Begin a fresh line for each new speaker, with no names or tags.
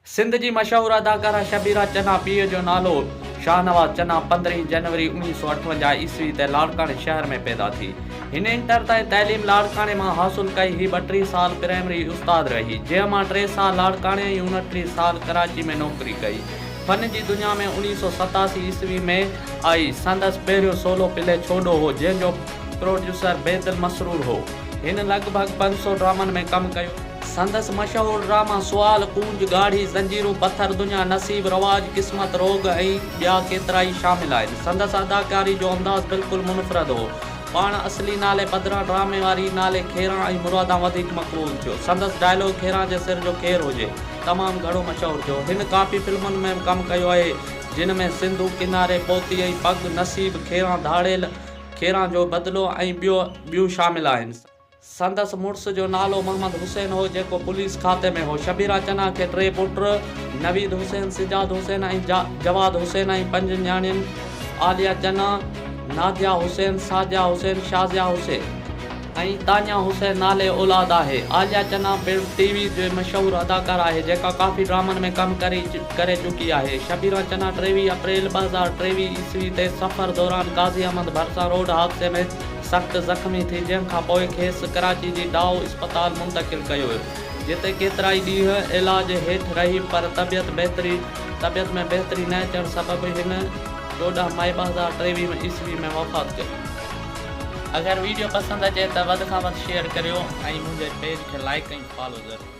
सिंध जी मशहूर अदाकारा शबीरा चन्ना पीउ जो नालो शाहनवाज़ चन्ना 15 जनवरी 1958 ईस्वी ते लाड़काने शहर में पैदा थी। हिन इंटर ताईं तइलीम लाड़काने मां हासिल कई। ही 32 साल प्राइमरी उस्ताद रही, जंहिं मां 3 साल लाड़काने ऐं 29 साल कराची में नौकरी कई। फन जी दुनिया में 1987 ईस्वी में आई। संदसि पहिरियों सोलो प्ले छोडो हो, जंहिंजो प्रोड्यूसर बेदिल मसरूर हो। हिन लॻभॻि 500 ड्रामनि में कमु कयो। संदसि मशहूर ड्रामा सुवाल, कूंज, गाढ़ी, ज़ंजीरूं, पत्थर दुनिया, नसीब, रवाज, क़िस्मत, रोग ऐं ॿिया केतिरा ई शामिल आहिनि। संदसि अदाकारी जो अंदाज़ बिल्कुलु मुनफ़रद हो। पाण असली नाले बदिरां ड्रामे वारी नाले खेरां ऐं मुरादां वधीक मक़बूल थियो। संदसि डायलॉग खेरां जे सिर जो खेर हुजे तमामु घणो मशहूरु थियो। हिन काफ़ी फिल्मुनि में कमु कयो आहे, जिन में सिंधु किनारे पोती ऐं पग, नसीब, खेरां धाड़ेल, खेरां जो बदिलो ऐं ॿियूं शामिल आहिनि। संदसि मुड़ुस जो नालो मोहम्मद हुसैन हो, जेको पुलिस खाते में हो। शबीरा चन्ना खे 3 पुट नवीद हुसैन, सिजाद हुसैन ऐं जवाद हुसैन ऐं 5 न्याणियूं आलिया चन्ना, नादिया हुसैन, साजिया हुसैन, शाज़िया हुसैन ऐं तानिया हुसैन नाले औलाद आहे। आलिया चन्ना पिणु टीवी जो मशहूर अदाकार आहे, जेका काफ़ी ड्रामनि में कमु करे चुकी आहे। शबीरा चन्ना 23 अप्रैल 2023 ईस्वी ते सफ़र दौरान गाज़ी अहमद भरसा रोड हादसे में सख़्तु ज़ख़्मी थी, जंहिंखां पोइ खेसि कराची जी डाउ इस्पताल मुंतक़िल कयो वियो, जिते केतिरा ई ॾींहं इलाज हेठि रही, पर तबियत में बहितरी न अचण सबबि हिन 14 मई 2023 ईस्वी में वफ़ात कई। अगरि वीडियो पसंदि अचे त वधि खां वधि शेयर करियो ऐं मुंहिंजे पेज खे लाइक ऐं फॉलो ज़रूरु।